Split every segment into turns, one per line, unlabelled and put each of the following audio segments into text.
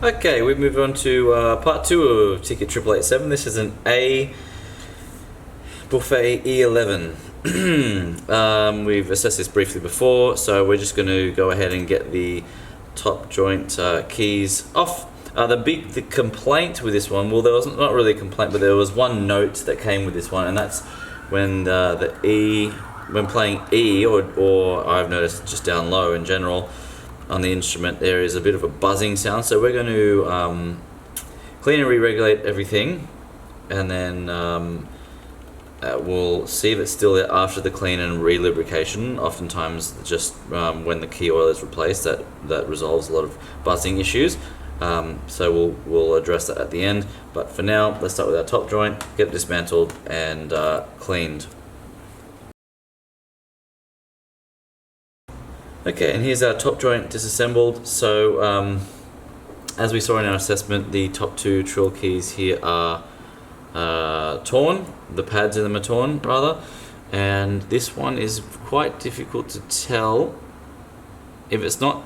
Okay, we move on to part 2 of Ticket 8887. This is an A Buffet E11. We've assessed this briefly before, so we're just going to go ahead and get the top joint keys off. The complaint with this one, well, there was not really a complaint, but there was one note that came with this one, and that's when when playing E, or I've noticed just down low in general on the instrument, there is a bit of a buzzing sound. So we're going to clean and re-regulate everything, and then we'll see if it's still there after the clean and re-lubrication. Oftentimes, just when the key oil is replaced, that resolves a lot of buzzing issues. So we'll address that at the end. But for now, let's start with our top joint, get it dismantled and cleaned. Okay, and here's our top joint disassembled. So as we saw in our assessment, the top 2 trill keys here are torn. The pads in them are torn, rather. And this one is quite difficult to tell. If it's not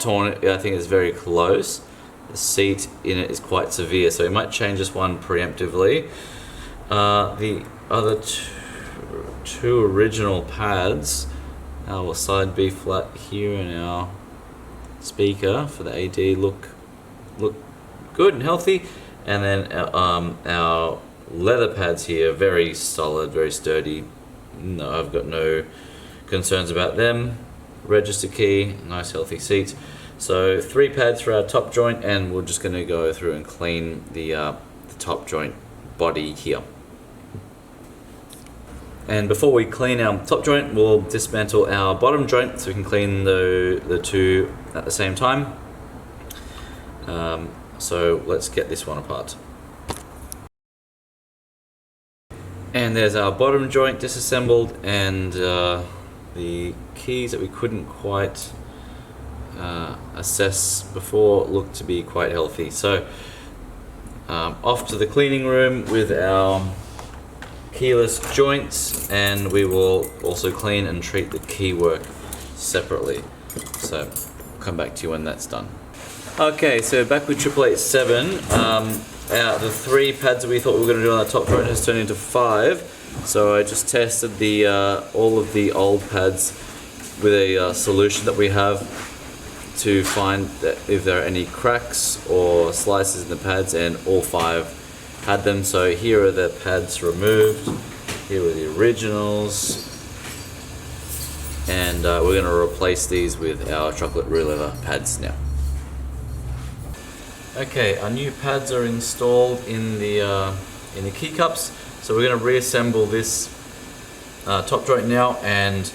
torn, I think it's very close. The seat in it is quite severe, so we might change this one preemptively. The other two original pads, our side B flat here and our speaker for the AD look good and healthy, and then our leather pads here, very solid, very sturdy. No, I've got no concerns about them. Register key, nice healthy seat. So 3 pads for our top joint, and we're just going to go through and clean the top joint body here. And before we clean our top joint, we'll dismantle our bottom joint so we can clean the 2 at the same time. So let's get this one apart. And there's our bottom joint disassembled, and the keys that we couldn't quite assess before look to be quite healthy. So off to the cleaning room with our keyless joints, and we will also clean and treat the key work separately. So I'll come back to you when that's done. Okay, so back with 8887. The 3 pads that we thought we were going to do on the top joint has turned into 5. So I just tested all of the old pads with a solution that we have to find that if there are any cracks or slices in the pads, and all 5 had them. So here are the pads removed. Here are the originals, and we're going to replace these with our chocolate roux leather pads now. Okay, our new pads are installed in the key cups. So we're going to reassemble this top joint now and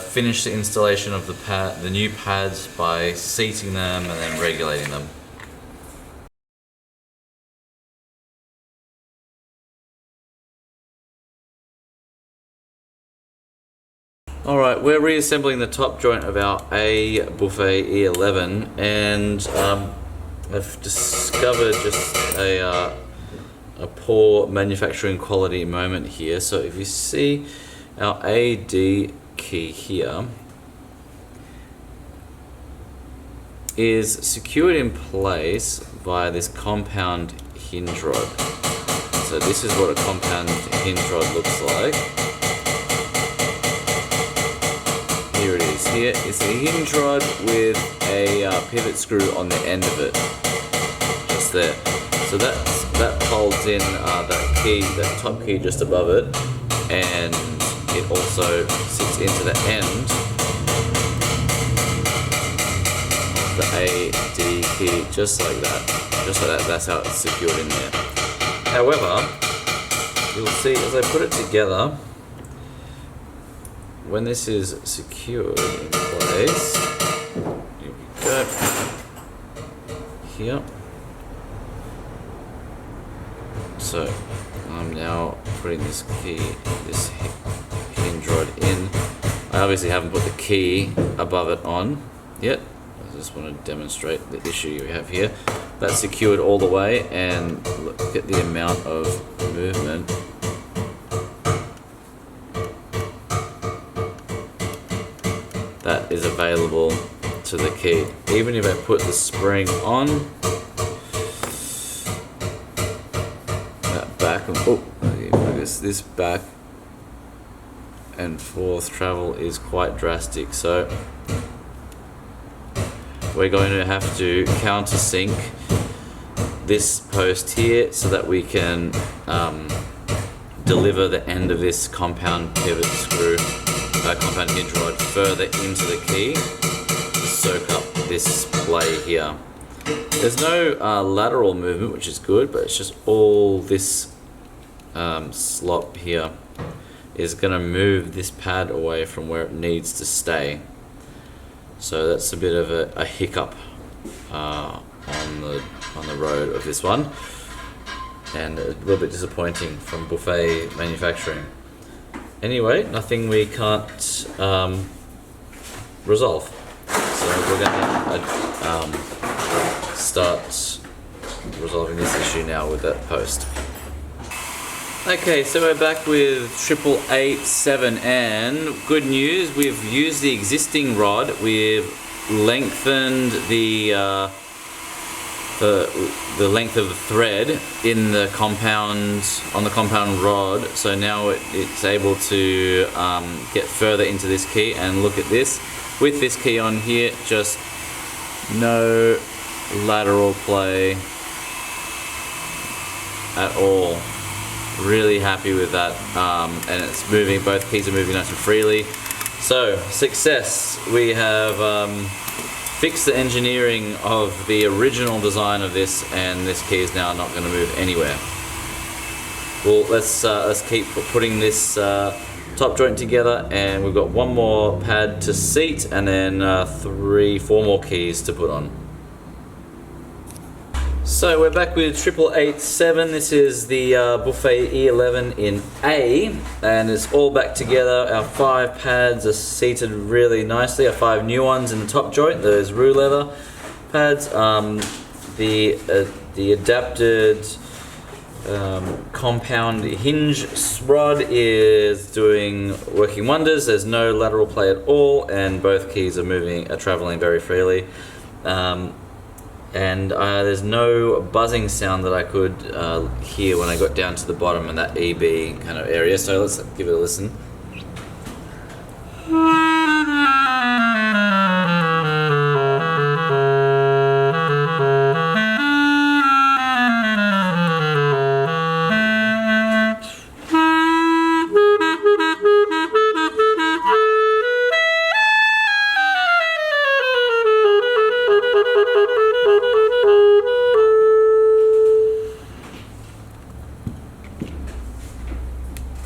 finish the installation of the new pads by seating them and then regulating them. Alright, we're reassembling the top joint of our A Buffet E11, and I've discovered just a poor manufacturing quality moment here. So if you see our AD key here is secured in place via this compound hinge rod. So this is what a compound hinge rod looks like. Here it is. Here is a hinge rod with a pivot screw on the end of it, just there. So that holds in that top key just above it, and it also sits into the end of the AD key, just like that. Just like that. That's how it's secured in there. However, you'll see as I put it together, when this is secured in place, here we go, here. So I'm now putting this hinge rod in. I obviously haven't put the key above it on yet. I just want to demonstrate the issue you have here. That's secured all the way, and look at the amount of movement. That is available onto the key. Even if I put the spring on, that back and this back and forth travel is quite drastic. So we're going to have to countersink this post here so that we can deliver the end of this compound pivot screw, compound hinge rod further into the key to soak up this splay here. There's no lateral movement, which is good, but it's just all this slop here is going to move this pad away from where it needs to stay. So that's a bit of a hiccup on the road of this one, and a little bit disappointing from Buffet Manufacturing. Anyway, nothing we can't resolve. So we're going to start resolving this issue now with that post. Okay, so we're back with 8887, and good news, we've used the existing rod. We've lengthened the length of the thread in the compound, on the compound rod, so now it's able to get further into this key. And look at this, with this key on here, just no lateral play at all. Really happy with that, and it's moving, both keys are moving nice and freely. So success, we have fixed the engineering of the original design of this, and this key is now not going to move anywhere. Well, let's keep putting this top joint together, and we've got one more pad to seat, and then 4 more keys to put on. So we're back with 8887. This is the Buffet E11 in A, and it's all back together. Our 5 pads are seated really nicely. Our 5 new ones in the top joint, those Rue leather pads. The adapted compound hinge rod is working wonders. There's no lateral play at all, and both keys are traveling very freely. And there's no buzzing sound that I could hear when I got down to the bottom in that EB kind of area. So let's give it a listen.